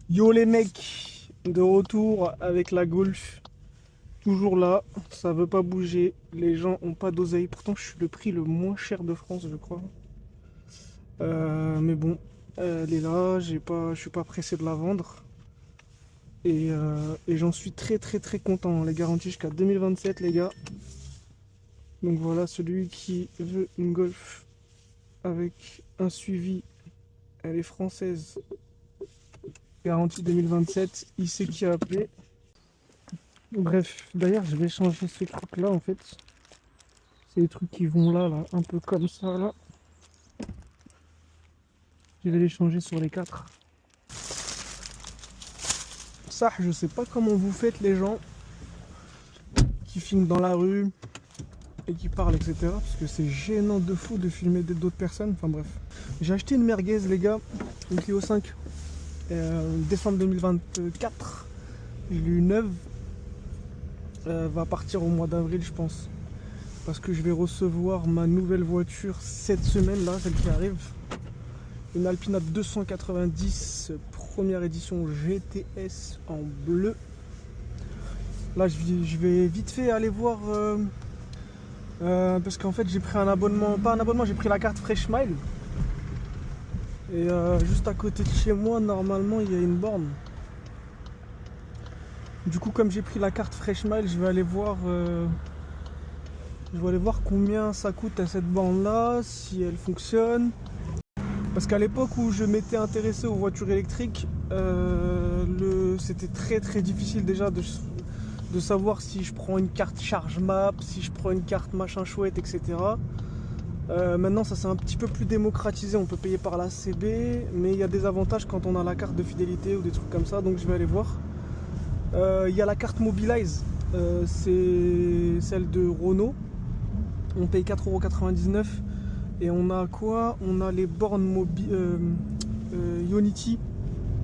Yo les mecs, de retour avec la Golf, toujours là, ça veut pas bouger, les gens ont pas d'oseille, pourtant je suis le prix le moins cher de France je crois. Mais bon, elle est là, je suis pas pressé de la vendre et j'en suis très très très content, les garanties jusqu'à 2027 les gars. Donc voilà, celui qui veut une Golf avec un suivi, elle est française, garantie 2027, il sait qui a appelé. Bref, d'ailleurs je vais changer ce truc là en fait. C'est les trucs qui vont là, un peu comme ça, là. Je vais les changer sur les quatre. Ça, je sais pas comment vous faites les gens qui filment dans la rue et qui parlent, etc. Parce que c'est gênant de fou de filmer d'autres personnes. Enfin bref. J'ai acheté une merguez, les gars, une Clio 5, décembre 2024. Je l'ai eu neuve. Va partir au mois d'avril, je pense. Parce que je vais recevoir ma nouvelle voiture cette semaine, là, celle qui arrive. Une Alpina 290 première édition GTS en bleu. Là je vais vite fait aller voir parce qu'en fait j'ai pris un abonnement, pas un abonnement, j'ai pris la carte Fresh Mile. Et juste à côté de chez moi normalement il y a une borne. Du coup comme j'ai pris la carte Fresh Mile, je vais aller voir combien ça coûte à cette borne là, si elle fonctionne. Parce qu'à l'époque où je m'étais intéressé aux voitures électriques, c'était très très difficile déjà de savoir si je prends une carte charge map, si je prends une carte machin chouette, etc. Maintenant ça s'est un petit peu plus démocratisé, on peut payer par la CB, mais il y a des avantages quand on a la carte de fidélité ou des trucs comme ça, donc je vais aller voir. Il y a la carte Mobilize, c'est celle de Renault, on paye 4,99 € et on a quoi? On a les bornes Unity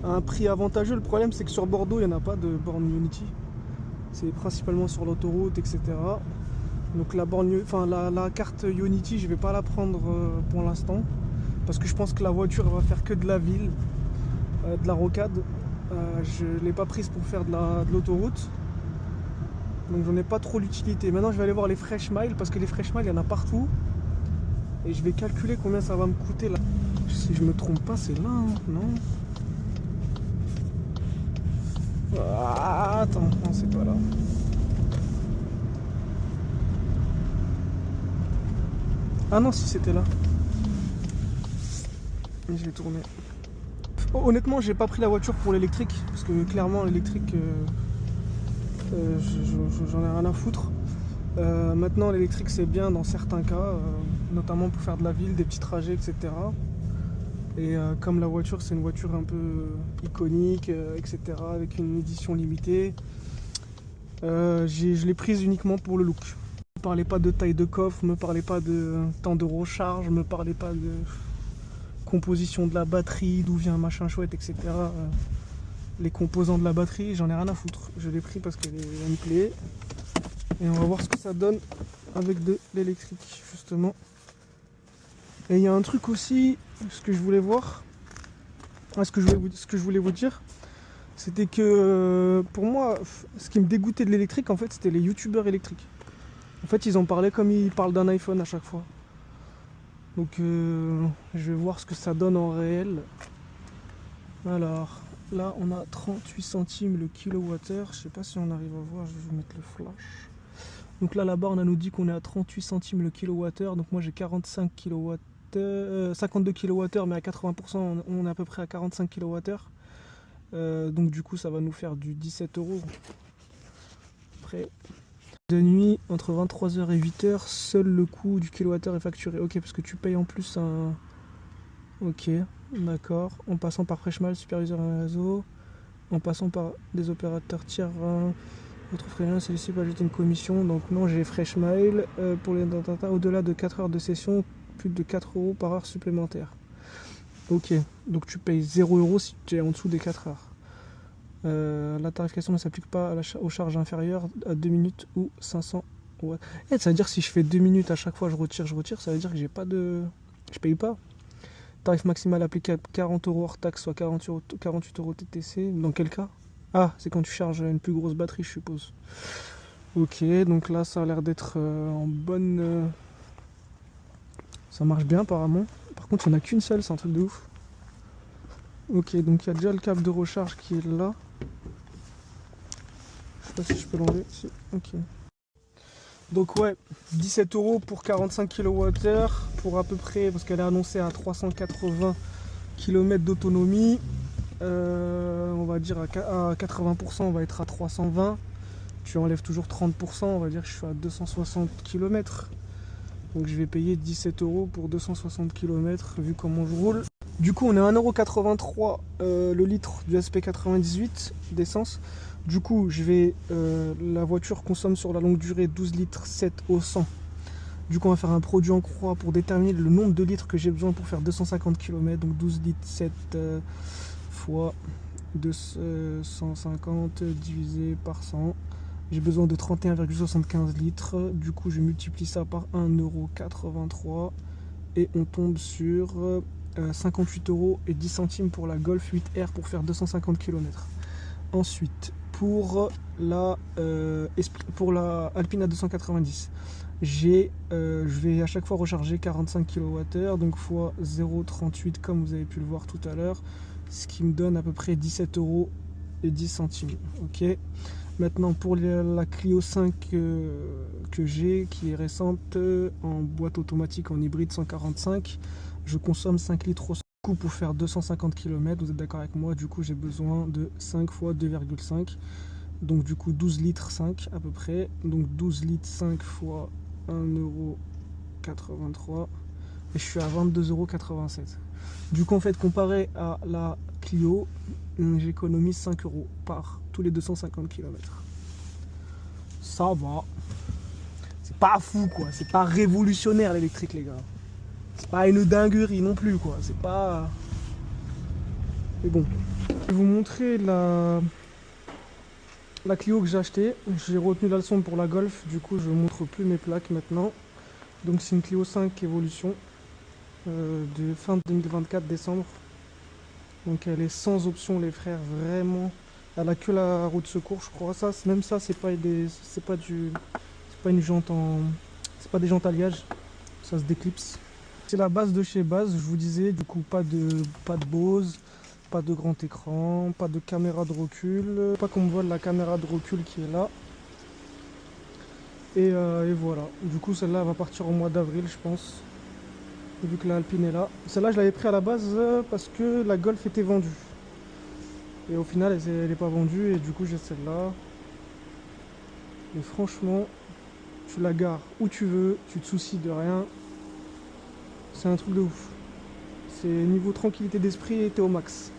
à un prix avantageux. Le problème c'est que sur Bordeaux il n'y en a pas de borne Unity. C'est principalement sur l'autoroute, etc. Donc la carte Unity, je vais pas la prendre pour l'instant. Parce que je pense que la voiture va faire que de la ville, de la rocade. Je ne l'ai pas prise pour faire de l'autoroute. Donc j'en ai pas trop l'utilité. Maintenant je vais aller voir les Fresh Miles parce que les Fresh Miles il y en a partout. Et je vais calculer combien ça va me coûter là. Si je me trompe pas, c'est là, hein, non? Ah, attends, non, c'est pas là. Ah non, si c'était là. Et je vais tourner. Honnêtement, j'ai pas pris la voiture pour l'électrique. Parce que clairement, l'électrique, j'en ai rien à foutre. Maintenant, l'électrique, c'est bien dans certains cas. Notamment pour faire de la ville, des petits trajets, etc. Et comme la voiture, c'est une voiture un peu iconique, etc. Avec une édition limitée. Je l'ai prise uniquement pour le look. Me parlez pas de taille de coffre, me parlez pas de temps de recharge, me parlez pas de composition de la batterie, d'où vient un machin chouette, etc. Les composants de la batterie, j'en ai rien à foutre. Je l'ai pris parce qu'elle me plaît. Et on va voir ce que ça donne avec de l'électrique, justement. Et il y a un truc aussi, ce que je voulais voir, ce que je voulais vous dire, c'était que pour moi, ce qui me dégoûtait de l'électrique, en fait, c'était les youtubeurs électriques. En fait, ils en parlaient comme ils parlent d'un iPhone à chaque fois. Donc, je vais voir ce que ça donne en réel. Alors, là, on a 38 centimes le kilowattheure. Je sais pas si on arrive à voir, je vais vous mettre le flash. Donc là, la borne, elle nous dit qu'on est à 38 centimes le kilowattheure. Donc moi, j'ai 45 kWh, 52 kWh, mais à 80%, on est à peu près à 45 kWh. Donc du coup, ça va nous faire du 17 €. Après, de nuit, entre 23 h et 8 h, seul le coût du kilowattheure est facturé. Ok, parce que tu payes en plus un... Ok, d'accord. En passant par Freshmile, superviseur un réseau. En passant par des opérateurs tiers, votre freelance, celui-ci va ajouter une commission. Donc non, j'ai Freshmile. Pour les au-delà de 4 heures de session, plus de 4 € par heure supplémentaire. Ok, donc tu payes 0 € si tu es en dessous des 4 heures. La tarification ne s'applique pas aux charges inférieures à 2 minutes ou 500 watts. Ça veut dire que si je fais 2 minutes à chaque fois je retire, ça veut dire que j'ai pas de... Je paye pas. Tarif maximal applicable 40 € hors taxe, soit 48 € TTC. Dans quel cas? Ah, c'est quand tu charges une plus grosse batterie, je suppose. Ok, donc là, ça a l'air d'être en bonne... Ça marche bien, apparemment. Par contre, il n'y en a qu'une seule, c'est un truc de ouf. Ok, donc il y a déjà le câble de recharge qui est là. Je sais pas si je peux l'enlever. Si. Ok. Donc ouais, 17 € pour 45 kWh, pour à peu près, parce qu'elle est annoncée à 380 km d'autonomie. On va dire à 80%, on va être à 320. Tu enlèves toujours 30%, on va dire que je suis à 260 km. Donc je vais payer 17 € pour 260 km vu comment je roule. Du coup on est à 1,83 € le litre du SP98 d'essence. Du coup la voiture consomme sur la longue durée 12 litres 7 au 100. Du coup on va faire un produit en croix pour déterminer le nombre de litres que j'ai besoin pour faire 250 km. Donc 12 litres 7 fois 250 divisé par 100. J'ai besoin de 31,75 litres. Du coup, je multiplie ça par 1,83 € et on tombe sur 58,10 € pour la Golf 8R pour faire 250 km. Ensuite, pour la Alpina 290, je vais à chaque fois recharger 45 kWh, donc fois 0,38 comme vous avez pu le voir tout à l'heure, ce qui me donne à peu près 17,10 €. Ok. Maintenant pour la Clio 5 que j'ai, qui est récente, en boîte automatique en hybride 145, je consomme 5 litres au 100. Du coup, pour faire 250 km, vous êtes d'accord avec moi, du coup j'ai besoin de 5 fois 2,5. Donc du coup 12 litres 5 à peu près. Donc 12 litres 5 fois 1,83 € et je suis à 22,87 €. Du coup en fait comparé à la Clio, j'économise 5 € par tous les 250 km. Ça va. C'est pas fou quoi, c'est pas révolutionnaire l'électrique les gars. C'est pas une dinguerie non plus quoi, c'est pas... Mais bon. Je vais vous montrer la Clio que j'ai achetée. J'ai retenu la leçon pour la Golf, du coup je ne montre plus mes plaques maintenant. Donc c'est une Clio 5 Evolution de fin 2024 décembre. Donc elle est sans option les frères, vraiment. Elle a que la roue de secours je crois. Ça, même ça c'est pas une jante en... C'est pas des jantes alliage. Ça se déclipse. C'est la base de chez base, je vous disais, du coup pas de Bose, pas de grand écran, pas de caméra de recul, pas qu'on me voit la caméra de recul qui est là. Et voilà, du coup celle-là va partir au mois d'avril je pense, vu que la Alpine est là. Celle-là je l'avais pris à la base parce que la Golf était vendue. Et au final elle n'est pas vendue et du coup j'ai celle-là. Et franchement, tu la gares où tu veux, tu te soucies de rien. C'est un truc de ouf. C'est niveau tranquillité d'esprit, t'es au max.